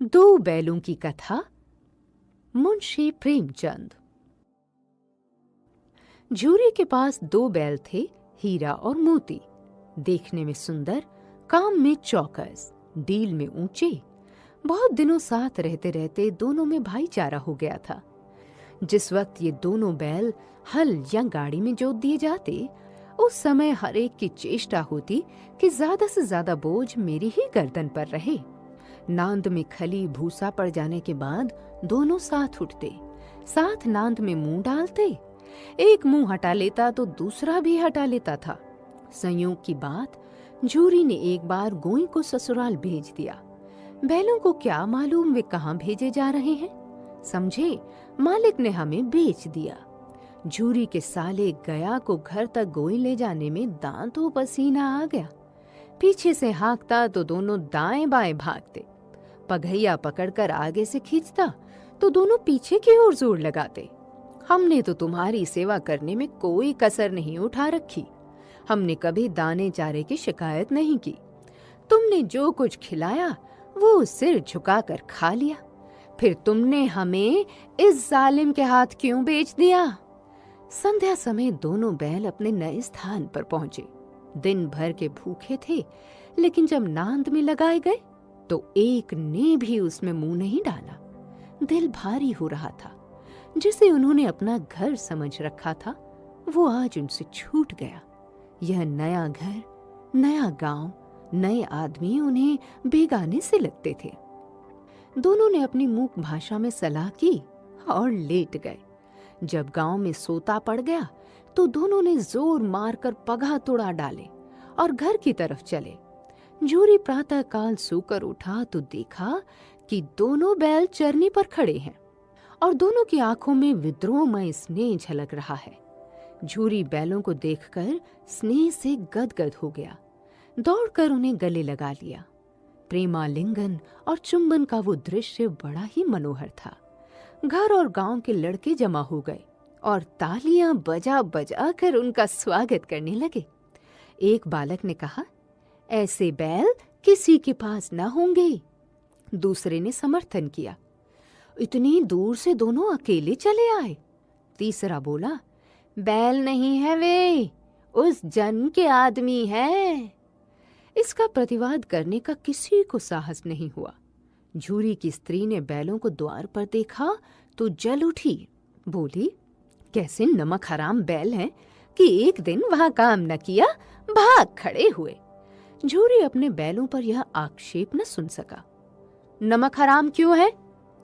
दो बैलों की कथा। मुंशी प्रेमचंद। झूरी के पास दो बैल थे, हीरा और मोती। देखने में सुंदर, काम में चौकस, डील में ऊंचे। बहुत दिनों साथ रहते रहते दोनों में भाईचारा हो गया था। जिस वक्त ये दोनों बैल हल या गाड़ी में जोत दिए जाते, उस समय हर एक की चेष्टा होती कि ज्यादा से ज्यादा बोझ मेरी ही गर्दन पर रहे। नांद में खली भूसा पड़ जाने के बाद दोनों साथ उठते, साथ नांद में मुंह डालते। एक मुंह हटा लेता तो दूसरा भी हटा लेता था। संयोग की बात, झूरी ने एक बार गोई को ससुराल भेज दिया। बैलों को क्या मालूम वे कहाँ भेजे जा रहे हैं। समझे, मालिक ने हमें बेच दिया। झूरी के साले गया को घर तक गोई ले जाने में दांतों पसीना आ गया। पीछे से हाँकता तो दोनों दाएं बाएं भागते। पगहिया पकड़कर आगे से खींचता तो दोनों पीछे की ओर जोर लगाते। हमने तो तुम्हारी सेवा करने में कोई कसर नहीं उठा रखी। हमने कभी दाने चारे की शिकायत नहीं की। तुमने जो कुछ खिलाया वो सिर झुकाकर खा लिया। फिर तुमने हमें इस जालिम के हाथ क्यों बेच दिया। संध्या समय दोनों बैल अपने नए स्थान पर पहुंचे। दिन भर के भूखे थे, लेकिन जब नांद में लगाए गए तो एक ने भी उसमें मुंह नहीं डाला। दिल भारी हो रहा था। जिसे उन्होंने अपना घर समझ रखा था, वो आज उनसे छूट गया। यह नया घर, नया गांव, नए आदमी उन्हें बेगाने से लगते थे। दोनों ने अपनी मूक भाषा में सलाह की और लेट गए। जब गांव में सोता पड़ गया तो दोनों ने जोर मारकर पगहा तोड़ा डाले और घर की तरफ चले। झूरी प्रातः काल सोकर उठा तो देखा कि दोनों बैल चरनी पर खड़े हैं और दोनों की आंखों में विद्रोहमय स्नेह झलक रहा है। झूरी बैलों को देखकर स्नेह से गदगद हो गया। दौड़कर उन्हें गले लगा लिया। प्रेमालिंगन और चुंबन का वो दृश्य बड़ा ही मनोहर था। घर और गांव के लड़के जमा हो गए और तालियां बजा बजा कर उनका स्वागत करने लगे। एक बालक ने कहा, ऐसे बैल किसी के पास न होंगे। दूसरे ने समर्थन किया, इतनी दूर से दोनों अकेले चले आए। तीसरा बोला, बैल नहीं है वे, उस जन के आदमी है। इसका प्रतिवाद करने का किसी को साहस नहीं हुआ। झूरी की स्त्री ने बैलों को द्वार पर देखा तो जल उठी। बोली, कैसे नमक हराम बैल हैं कि एक दिन वहां काम न किया, भाग खड़े हुए। झूरी अपने बैलों पर यह आक्षेप न सुन सका। नमक हराम क्यों है?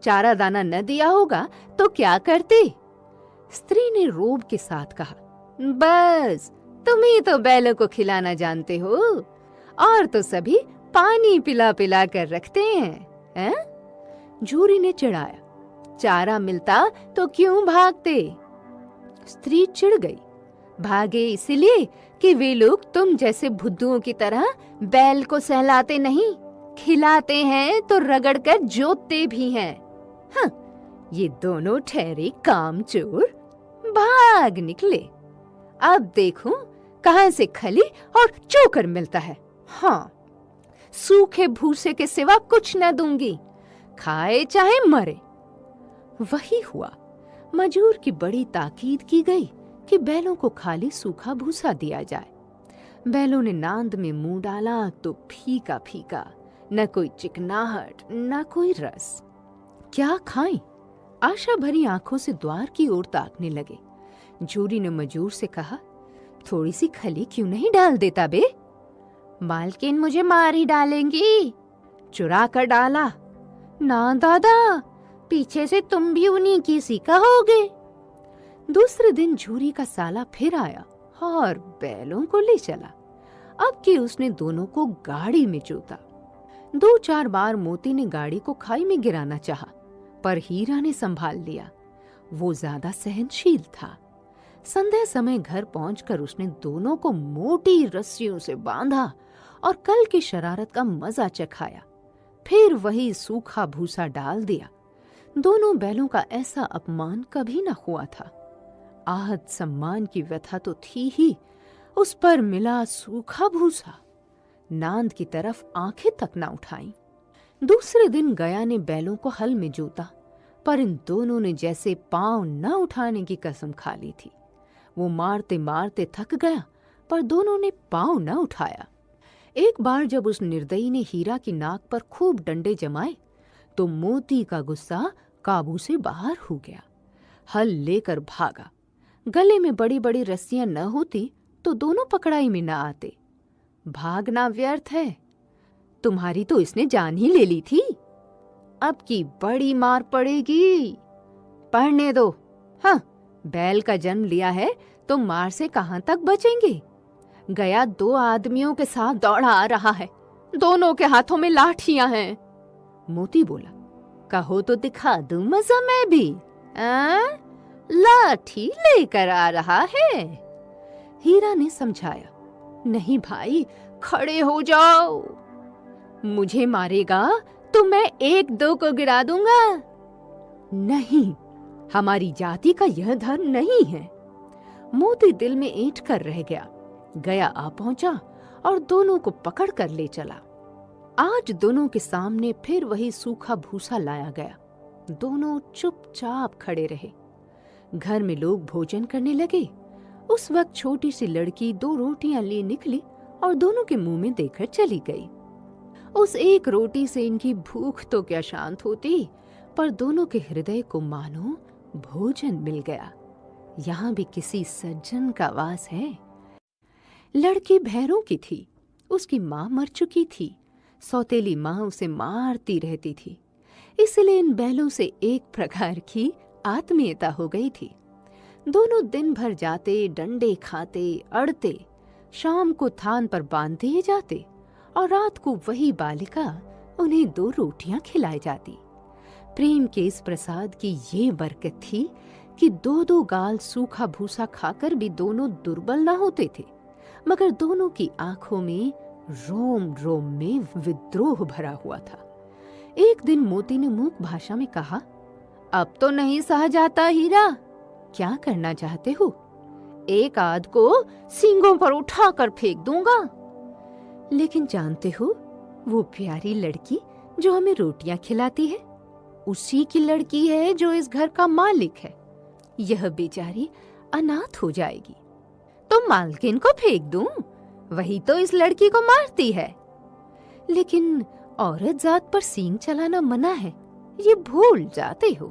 चारा दाना न दिया होगा तो क्या करते? स्त्री ने रोब के साथ कहा, बस तुम ही तो बैलों को खिलाना जानते हो, और तो सभी पानी पिला पिला कर रखते हैं? झूरी ने चिढ़ाया, चारा मिलता तो क्यों भागते? स्त्री चिढ़ गई, भागे इसलिए कि वे लोग तुम जैसे बुद्धुओं की तरह बैल को सहलाते नहीं, खिलाते हैं तो रगड़ कर जोतते भी हैं। हाँ, ये दोनों ठहरे कामचोर भाग निकले। अब देखो कहां से खली और चोकर मिलता है। हाँ, सूखे भूसे के सिवा कुछ न दूंगी, खाए चाहे मरे। वही हुआ। मजूर की बड़ी ताकीद की गई कि बैलों को खाली सूखा भूसा दिया जाए। बैलों ने नांद में मुंह डाला तो फीका फीका, न कोई चिकनाहट न कोई रस। क्या खाएं? आशा भरी आंखों से द्वार की ओर ताकने लगे। झूरी ने मजूर से कहा, थोड़ी सी खली क्यों नहीं डाल देता बे? मालकिन मुझे मार ही डालेंगी। चुरा कर डाला। ना दादा, पीछे से तुम भी उन्हीं की सी कहोगे। दूसरे दिन झूरी का साला फिर आया और बैलों को ले चला। अब कि उसने दोनों को गाड़ी में जोता। 2-4 बार मोती ने गाड़ी को खाई में गिराना चाहा, पर हीरा ने संभाल लिया। वो ज्यादा सहनशील था। संध्या समय घर पहुंचकर उसने दोनों को मोटी रस्सियों से बांधा और कल की शरारत का मजा चखाया। फिर वही सूखा भूसा डाल दिया। दोनों बैलों का ऐसा अपमान कभी न हुआ था। आहत सम्मान की व्यथा तो थी ही, उस पर मिला सूखा भूसा। नांद की तरफ आंखें तक न उठाई। दूसरे दिन गया ने बैलों को हल में जोता, पर इन दोनों ने जैसे पांव न उठाने की कसम खा ली थी। वो मारते मारते थक गया, पर दोनों ने पांव न उठाया। एक बार जब उस निर्दयी ने हीरा की नाक पर खूब डंडे जमाए, तो मोती का गुस्सा काबू से बाहर हो गया। हल लेकर भागा। गले में बड़ी बड़ी रस्सियां न होती तो दोनों पकड़ाई में न आते। भागना व्यर्थ है, तुम्हारी तो इसने जान ही ले ली थी, अब की बड़ी मार पड़ेगी। पढ़ने दो। हाँ, बैल का जन्म लिया है तो मार से कहां तक बचेंगे। गया 2 आदमियों के साथ दौड़ा आ रहा है, दोनों के हाथों में लाठियां हैं। मोती बोला, कहो तो दिखा दूं मजा मैं भी। लाठी लेकर आ रहा है। हीरा ने समझाया, नहीं भाई, खड़े हो जाओ। मुझे मारेगा तो मैं 1-2 को गिरा दूंगा। नहीं, हमारी जाति का यह धर्म नहीं है। मोती दिल में ऐंठ कर रह गया। गया आ पहुंचा और दोनों को पकड़ कर ले चला। आज दोनों के सामने फिर वही सूखा भूसा लाया गया। दोनों चुपचाप खड़े रहे। घर में लोग भोजन करने लगे। उस वक्त छोटी सी लड़की 2 रोटियां लिए निकली और दोनों के मुंह में देकर चली गई। उस एक रोटी से इनकी भूख तो क्या शांत होती, पर दोनों के हृदय को मानो भोजन मिल गया। यहाँ भी किसी सज्जन का वास है। लड़की भैरों की थी, उसकी माँ मर चुकी थी। सौतेली माँ उसे मारती रहती थी, इसलिए इन बैलों से एक प्रकार की आत्मीयता हो गई थी। दोनों दिन भर जाते, डंडे खाते, अड़ते, शाम को थान पर बांध दिए जाते और रात को वही बालिका उन्हें 2 रोटियां खिलाई जाती। प्रेम के इस प्रसाद की ये बरकत थी कि 2-2 गाल सूखा भूसा खाकर भी दोनों दुर्बल न होते थे, मगर दोनों की आंखों में रोम रोम में विद्रोह भरा हुआ था। एक दिन मोती ने मूक भाषा में कहा, अब तो नहीं सहा जाता हीरा, क्या करना चाहते हो? एक आध को सींगों पर उठाकर फेंक दूंगा। लेकिन जानते हो, वो प्यारी लड़की जो हमें रोटियां खिलाती है, उसी की लड़की है जो इस घर का मालिक है। यह बेचारी अनाथ हो जाएगी। तो मालकिन को फेंक दूं? वही तो इस लड़की को मारती है। लेकिन औरत जात पर सींग चलाना मना है, ये भूल जाते हो।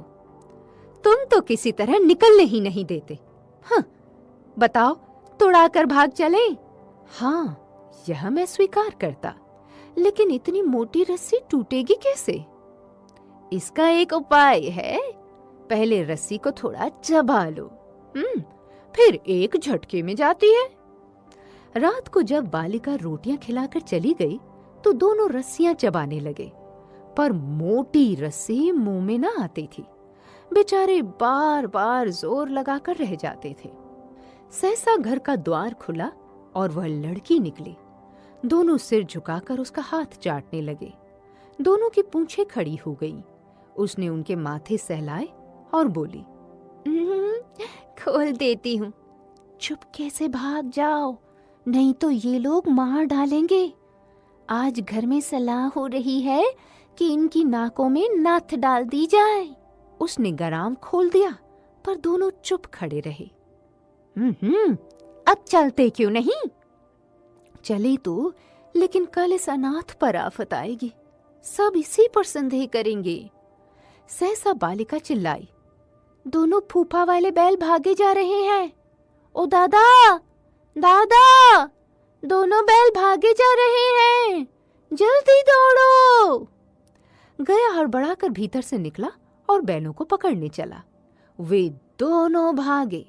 तुम तो किसी तरह निकलने ही नहीं देते। हाँ, बताओ, तुड़ाकर भाग चले? हाँ, यह मैं स्वीकार करता, लेकिन इतनी मोटी रस्सी टूटेगी कैसे? इसका एक उपाय है। पहले रस्सी को थोड़ा चबा लो, फिर एक झटके में जाती है। रात को जब बालिका रोटियां खिलाकर चली गई तो दोनों रस्सियां चबाने लगे, पर मोटी रस्सी मुंह में न आती थी। बेचारे बार बार जोर लगाकर रह जाते थे। सहसा घर का द्वार खुला और वह लड़की निकली। दोनों सिर झुकाकर उसका हाथ चाटने लगे। दोनों की पूंछें खड़ी हो गईं। उसने उनके माथे सहलाए और बोली, खोल देती हूँ, चुपके से भाग जाओ, नहीं तो ये लोग मार डालेंगे। आज घर में सलाह हो रही है कि इनकी नाकों में नथ डाल दी जाए। उसने गराम खोल दिया, पर दोनों चुप खड़े रहे। अब चलते क्यों नहीं? चले तो, लेकिन कल इस अनाथ पर आफत आएगी, सब इसी पर संदेह करेंगे। सहसा बालिका चिल्लाई, दोनों फूफा वाले बैल भागे जा रहे हैं। ओ दादा, दादा, दोनों बैल भागे जा रहे हैं, जल्दी दौड़ो। गया हड़बड़ाकर भीतर से निकला और बैलों को पकड़ने चला। वे दोनों भागे।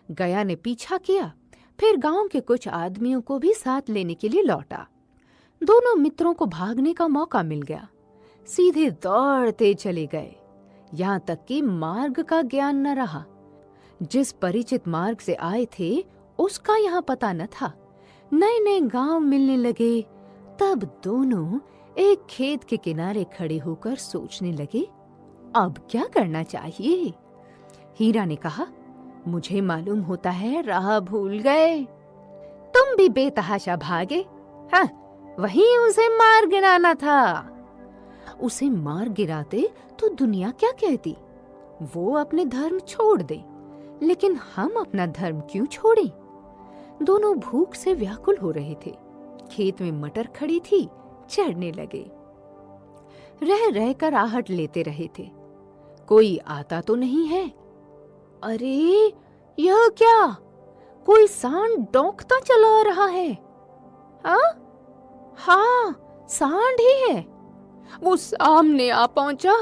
गया ने पीछा किया, फिर गांव के कुछ आदमियों को भी साथ लेने के लिए लौटा। दोनों मित्रों को भागने का मौका मिल गया। सीधे दौड़ते चले गए, यहां तक कि मार्ग का ज्ञान न रहा। जिस परिचित मार्ग से आए थे उसका यहाँ पता न था। नए नए गांव मिलने लगे। तब दोनों एक खेत के किनारे खड़े होकर सोचने लगे, अब क्या करना चाहिए। हीरा ने कहा, मुझे मालूम होता है राह भूल गए। तुम भी बेतहाशा भागे। हाँ, वहीं उसे मार गिराना था। उसे मार गिराते तो दुनिया क्या कहती? वो अपने धर्म छोड़ दे, लेकिन हम अपना धर्म क्यों छोड़ें? दोनों भूख से व्याकुल हो रहे थे। खेत में मटर खड़ी थी, चढ़ने लगे। रह रह कर आहट लेते रहे थे। कोई आता तो नहीं है। अरे यह क्या? कोई सांड डौंकता चला रहा है। हाँ, सांड ही है। वो सामने आ पहुंचा।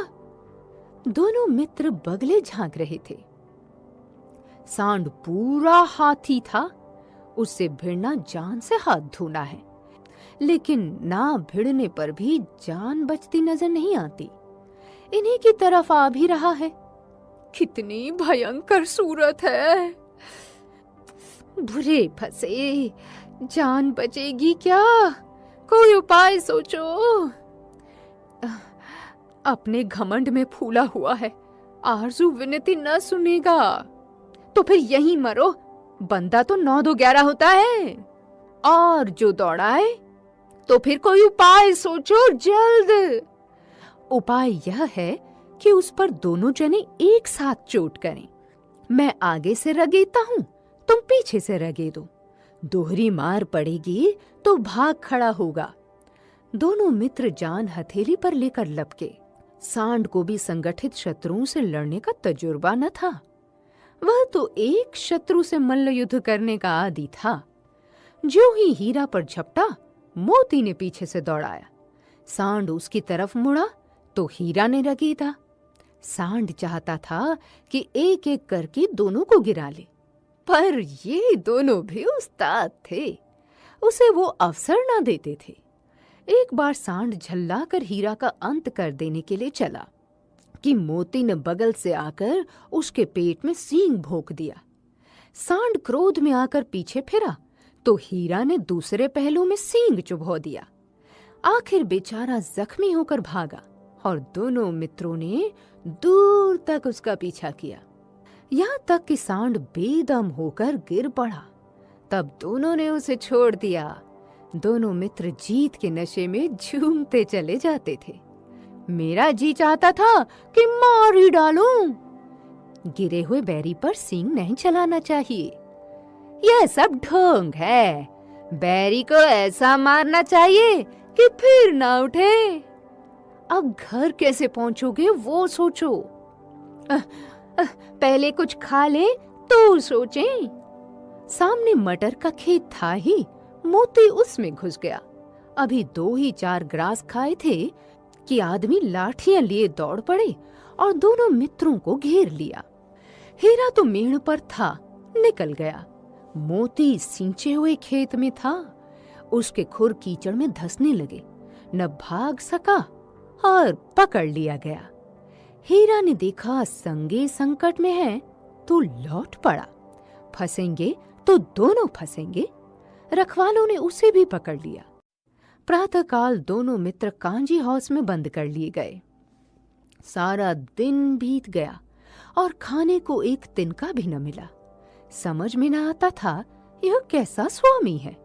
दोनों मित्र बगले झांक रहे थे। सांड पूरा हाथी था। उससे भिड़ना जान से हाथ धोना है, लेकिन ना भिड़ने पर भी जान बचती नजर नहीं आती। इन्हीं की तरफ आ भी रहा है। कितनी भयंकर सूरत है। बुरे फंसे, जान बचेगी क्या? कोई उपाय सोचो। अपने घमंड में फूला हुआ है, आरजू विनती न सुनेगा तो फिर यहीं मरो। बंदा तो 9-2-11 होता है। और जो दौड़ाए तो फिर कोई उपाय सोचो जल्द। उपाय यह है कि उस पर दोनों जने एक साथ चोट करें। मैं आगे से रगेता हूं, तुम पीछे से रगे दो। दोहरी मार पड़ेगी तो भाग खड़ा होगा। दोनों मित्र जान हथेली पर लेकर लपके। सांड को भी संगठित शत्रुओं से लड़ने का तजुर्बा न था। वह तो एक शत्रु से मल्ल युद्ध करने का आदी था। जो ही हीरा पर झपटा, मोती ने पीछे से दौड़ाया। सांड उसकी तरफ मुड़ा तो हीरा ने रगेदा। सांड चाहता था कि एक एक करके दोनों को गिरा ले, पर ये दोनों भी उस्ताद थे। उसे वो अवसर न देते थे। एक बार सांड झल्लाकर हीरा का अंत कर देने के लिए चला कि मोती ने बगल से आकर उसके पेट में सींग भोंक दिया। सांड क्रोध में आकर पीछे फिरा तो हीरा ने दूसरे पहलू में सींग चुभो दिया। आखिर बेचारा जख्मी होकर भागा और दोनों मित्रों ने दूर तक उसका पीछा किया, यहाँ तक कि सांड बेदम होकर गिर पड़ा। तब दोनों ने उसे छोड़ दिया। दोनों मित्र जीत के नशे में झूमते चले जाते थे। मेरा जी चाहता था कि मार ही डालूं। गिरे हुए बैरी पर सींग नहीं चलाना चाहिए। यह सब ढोंग है। बैरी को ऐसा मारना चाहिए कि फिर ना उठे। अब घर कैसे पहुंचोगे वो सोचो। पहले कुछ खा ले तो सोचें। सामने मटर का खेत था ही, मोती उसमें घुस गया। अभी 2 ही 4 ग्रास खाए थे कि आदमी लाठियां लिए दौड़ पड़े और दोनों मित्रों को घेर लिया। हीरा तो मेड़ पर था, निकल गया। मोती सींचे हुए खेत में था। उसके खुर कीचड़ में धंसने लगे, न भाग सका और पकड़ लिया गया। हीरा ने देखा संगे संकट में है तो लौट पड़ा। फंसेंगे तो दोनों फंसेंगे। रखवालों ने उसे भी पकड़ लिया। प्रातःकाल दोनों मित्र कांजी हाउस में बंद कर लिए गए। सारा दिन बीत गया और खाने को एक तिनका भी न मिला। समझ में न आता था यह कैसा स्वामी है।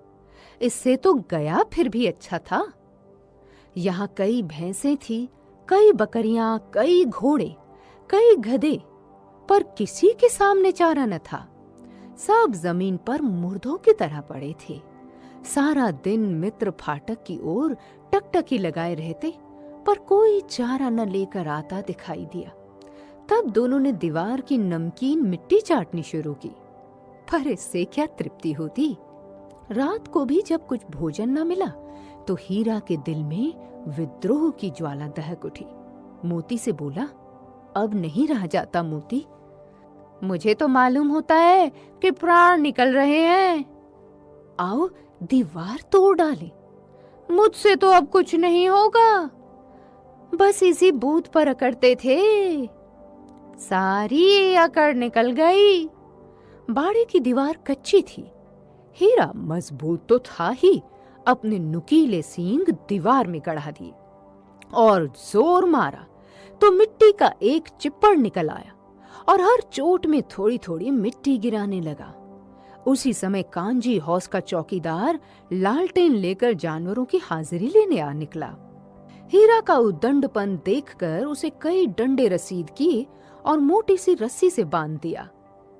इससे तो गया फिर भी अच्छा था। यहाँ कई भैंसें थी, कई बकरियां, कई घोड़े, कई गधे, पर किसी के सामने चारा न था। सब जमीन पर मुर्दों की तरह पड़े थे। सारा दिन मित्र फाटक की ओर टकटकी लगाए रहते, पर कोई चारा न लेकर आता दिखाई दिया। तब दोनों ने दीवार की नमकीन मिट्टी चाटनी शुरू की, पर इससे क्या तृप्ति होती। रात को भी जब कुछ भोजन न मिला तो हीरा के दिल में विद्रोह की ज्वाला दहक उठी। मोती से बोला, अब नहीं रहा जाता मोती। मुझे तो मालूम होता है कि प्राण निकल रहे हैं। आओ दीवार तोड़ डाले। मुझसे तो अब कुछ नहीं होगा। बस इसी बूथ पर अकड़ते थे, सारी अकड़ निकल गई। बाड़े की दीवार कच्ची थी। हीरा मजबूत तो था ही, अपने नुकीले सींग दीवार में गड़ा दिए और जोर मारा तो मिट्टी का एक चिप्पड़ निकल आया और हर चोट में थोड़ी थोड़ी मिट्टी गिराने लगा। उसी समय कांजी हाउस का चौकीदार लालटेन लेकर जानवरों की हाजिरी लेने आ निकला। हीरा का उद्दंडपन देखकर उसे कई डंडे रसीद किए और मोटी सी रस्सी से बांध दिया।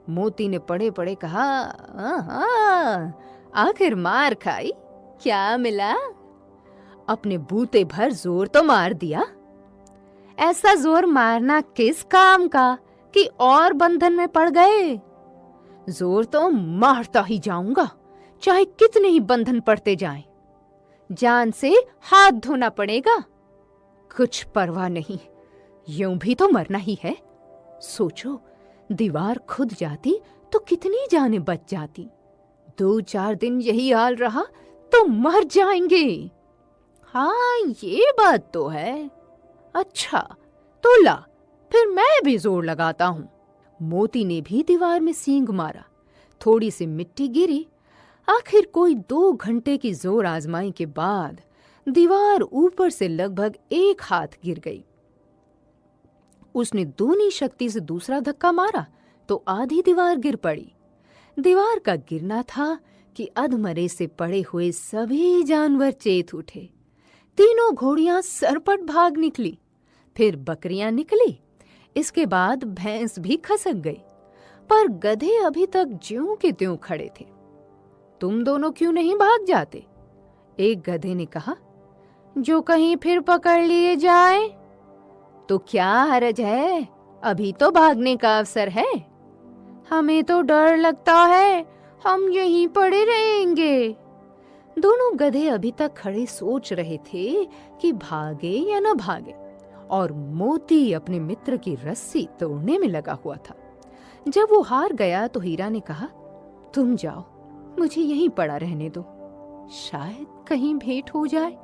मोती ने पड़े पड़े कहा, आखिर मार खाई, क्या मिला? अपने बूते भर जोर तो मार दिया। ऐसा जोर मारना किस काम का कि और बंधन में पड़ गए? जोर तो मारता ही जाऊंगा, चाहे कितने ही बंधन पड़ते जाएं। जान से हाथ धोना पड़ेगा, कुछ परवाह नहीं, यूं भी तो मरना ही है। सोचो, दीवार खुद जाती तो कितनी जानें बच जाती। 2-4 दिन यही हाल रहा तो मर जाएंगे। हाँ, ये बात तो है। अच्छा, तो ला, फिर मैं भी जोर लगाता हूं। मोती ने भी दीवार में सींग मारा। थोड़ी सी मिट्टी गिरी। आखिर कोई 2 घंटे की जोर आजमाई के बाद दीवार ऊपर से लगभग 1 हाथ गिर गई। उसने दूनी शक्ति से दूसरा धक्का मारा तो आधी दीवार गिर पड़ी। दीवार का गिरना था कि अधमरे से पड़े हुए सभी जानवर चेत उठे। तीनों घोड़ियां सरपट भाग निकली, फिर बकरियां निकली, इसके बाद भैंस भी खसक गई, पर गधे अभी तक ज्यों के त्यों खड़े थे। तुम दोनों क्यों नहीं भाग जाते? एक गधे ने कहा। जो कहीं फिर पकड़ लिए जाए तो क्या हरज है, अभी तो भागने का अवसर है। हमें तो डर लगता है, हम यहीं पड़े रहेंगे। दोनों गधे अभी तक खड़े सोच रहे थे कि भागे या न भागे, और मोती अपने मित्र की रस्सी तोड़ने में लगा हुआ था। जब वो हार गया तो हीरा ने कहा, तुम जाओ, मुझे यहीं पड़ा रहने दो, शायद कहीं भेंट हो जाए।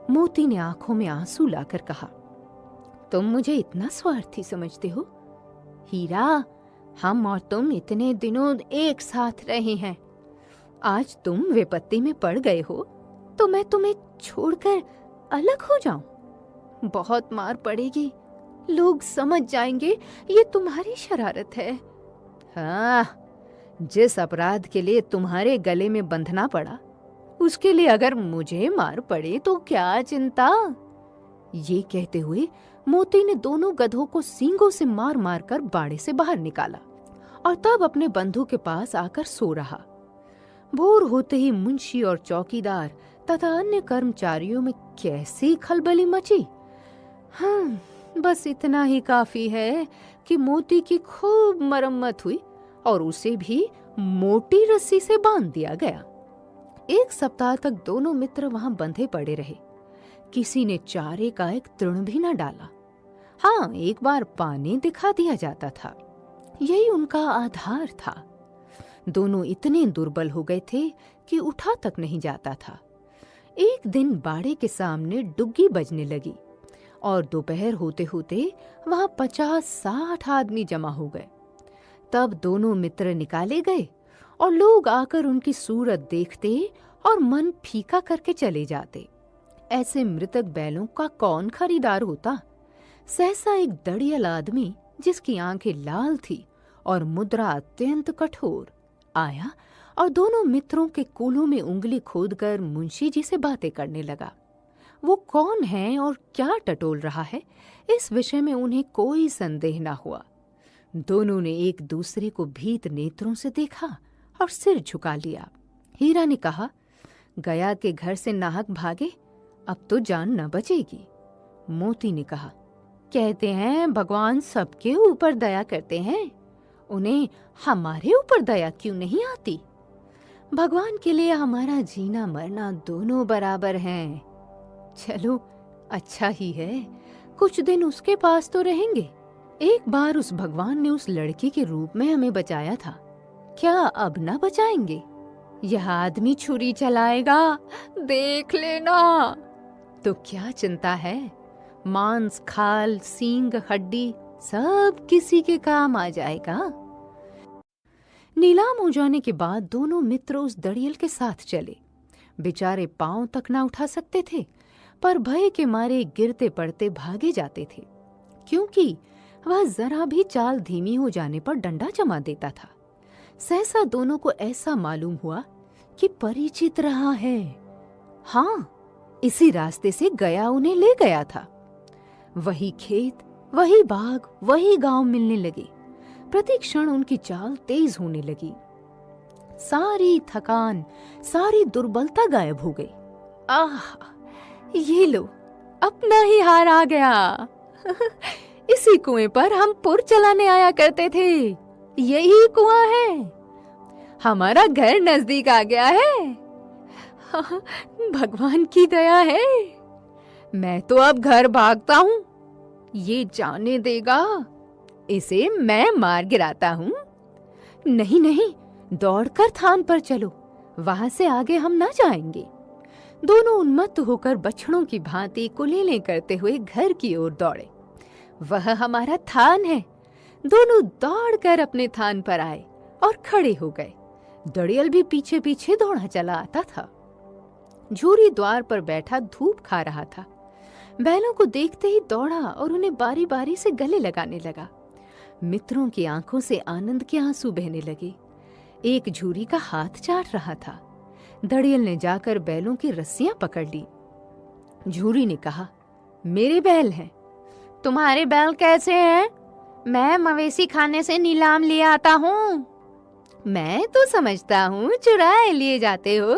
मोती ने आंखों में आंसू लाकर कहा, तुम मुझे इतना स्वार्थी समझते हो? हीरा, हम और तुम इतने दिनों एक साथ रहे हैं, आज तुम विपत्ति में पड़ गए हो तो मैं तुम्हें छोड़कर अलग हो जाऊं? बहुत मार पड़ेगी, लोग समझ जाएंगे ये तुम्हारी शरारत है। हाँ, जिस अपराध के लिए तुम्हारे गले में बंधना पड़ा, उसके लिए अगर मुझे मार पड़े तो क्या चिंता? ये कहते हुए मोती ने दोनों गधों को सींगों से मार मार कर बाड़े से बाहर निकाला और तब अपने बंधु के पास आकर सो रहा। भोर होते ही मुंशी और चौकीदार तथा अन्य कर्मचारियों में कैसी खलबली मची। हाँ, बस इतना ही काफी है कि मोती की खूब मरम्मत हुई और उसे भी मोटी रस्सी से बांध दिया गया। 1 सप्ताह तक दोनों मित्र वहां बंधे पड़े रहे। किसी ने चारे का एक तृण भी न डाला। हाँ, एक बार पानी दिखा दिया जाता था, यही उनका आधार था। दोनों इतने दुर्बल हो गए थे कि उठा तक नहीं जाता था। एक दिन बाड़े के सामने डुग्गी बजने लगी और दोपहर होते होते वहां 50-60 आदमी जमा हो गए। तब दोनों मित्र निकाले गए और लोग आकर उनकी सूरत देखते और मन फीका करके चले जाते। ऐसे मृतक बैलों का कौन खरीदार होता? सहसा एक दड़ियल आदमी, जिसकी आंखें लाल थी और मुद्रा अत्यंत कठोर, आया और दोनों मित्रों के कूल्हों में उंगली खोदकर मुंशी जी से बातें करने लगा। वो कौन है और क्या टटोल रहा है, इस विषय में उन्हें कोई संदेह न हुआ। दोनों ने एक दूसरे को भीत नेत्रों से देखा और सिर झुका लिया। हीरा ने कहा, गया के घर से नाहक भागे, अब तो जान न बचेगी। मोती ने कहा, कहते हैं भगवान सबके ऊपर दया करते हैं, उन्हें हमारे ऊपर दया क्यों नहीं आती? भगवान के लिए हमारा जीना मरना दोनों बराबर हैं। चलो, अच्छा ही है, कुछ दिन उसके पास तो रहेंगे। एक बार उस भगवान ने उस लड़की के रूप में हमें बचाया था, क्या अब ना बचाएंगे? यह आदमी छुरी चलाएगा, देख लेना। तो क्या चिंता है, मांस, खाल, सींग, हड्डी सब किसी के काम आ जाएगा। नीलाम हो जाने के बाद दोनों मित्र उस दड़ियल के साथ चले। बेचारे पांव तक ना उठा सकते थे, पर भय के मारे गिरते पड़ते भागे जाते थे, क्योंकि वह जरा भी चाल धीमी हो जाने पर डंडा जमा देता था। सहसा दोनों को ऐसा मालूम हुआ कि परिचित रहा है। हाँ, इसी रास्ते से गया उन्हें ले गया था। वही खेत, वही बाग, वही गांव मिलने लगे। प्रति क्षण उनकी चाल तेज होने लगी। सारी थकान, सारी दुर्बलता गायब हो गई। आह, ये लो, अपना ही हार आ गया। इसी कुएं पर हम पुर चलाने आया करते थे। यही कुआं है। हमारा घर नजदीक आ गया है। भगवान की दया है। मैं तो अब घर भागता हूँ। ये जाने देगा, इसे मैं मार गिराता हूँ। नहीं नहीं, दौड़कर थान पर चलो, वहां से आगे हम ना जाएंगे। दोनों उन्मत्त होकर बछड़ों की भांति कुलेलें करते हुए घर की ओर दौड़े। वह हमारा थान है। दोनों दौड़कर अपने थान पर आए और खड़े हो गए। दड़ियल भी पीछे पीछे दौड़ा चला आता था। झूरी द्वार पर बैठा धूप खा रहा था। बैलों को देखते ही दौड़ा और उन्हें बारी बारी से गले लगाने लगा। मित्रों की आंखों से आनंद के आंसू बहने लगे। एक झूरी का हाथ चाट रहा था। दड़ियल ने जाकर बैलों की रस्सियां पकड़ ली। झूरी ने कहा, मेरे बैल हैं। तुम्हारे बैल कैसे हैं? मैं मवेशी खाने से नीलाम ले आता हूँ। मैं तो समझता हूँ चुराए लिए जाते हो।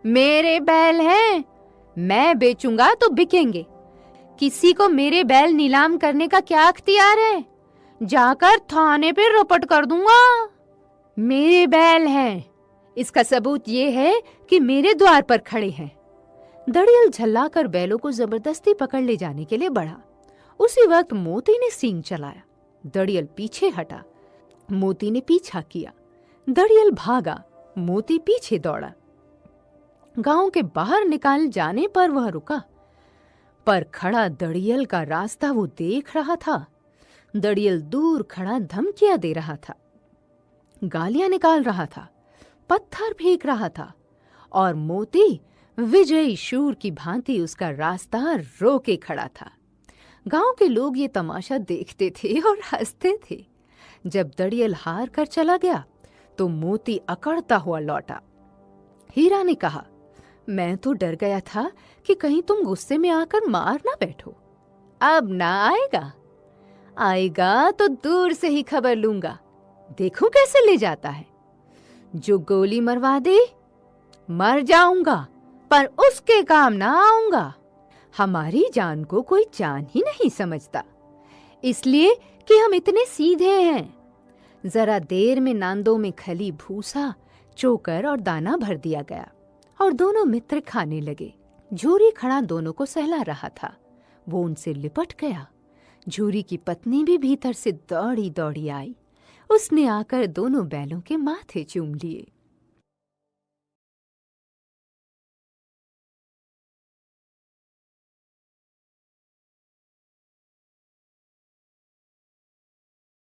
मेरे बैल हैं। मैं बेचूंगा तो बिकेंगे। किसी को मेरे बैल नीलाम करने का क्या अख्तियार है? जाकर थाने पे रपट कर दूंगा। मेरे बैल हैं। इसका सबूत ये है कि मेरे द्वार पर खड़े हैं। दड़ियल झल्लाकर बैलों को जबरदस्ती पकड़ ले जाने के लिए बढ़ा। उसी वक्त मोती ने सींग चलाया। दड़ियल पीछे हटा। मोती ने पीछा किया। दड़ियल भागा। मोती पीछे दौड़ा। गांव के बाहर निकाल जाने पर वह रुका, पर खड़ा दड़ियल का रास्ता वो देख रहा था। दड़ियल दूर खड़ा धमकियां दे रहा था, गालियां निकाल रहा था, पत्थर फेंक रहा था, और मोती विजयी शूर की भांति उसका रास्ता रोके खड़ा था। गांव के लोग ये तमाशा देखते थे और हंसते थे। जब दड़ियल हार कर चला गया तो मोती अकड़ता हुआ लौटा। हीरा ने कहा, मैं तो डर गया था कि कहीं तुम गुस्से में आकर मार ना बैठो। अब ना आएगा। आएगा तो दूर से ही खबर लूंगा। देखूं कैसे ले जाता है। जो गोली मरवा दे, मर जाऊंगा, पर उसके काम ना आऊंगा। हमारी जान को कोई जान ही नहीं समझता, इसलिए कि हम इतने सीधे हैं। जरा देर में नांदों में खली भूसा, चोकर और दाना भर दिया गया और दोनों मित्र खाने लगे। झूरी खड़ा दोनों को सहला रहा था। वो उनसे लिपट गया। झूरी की पत्नी भी भीतर से दौड़ी दौड़ी आई। उसने आकर दोनों बैलों के माथे चूम लिए।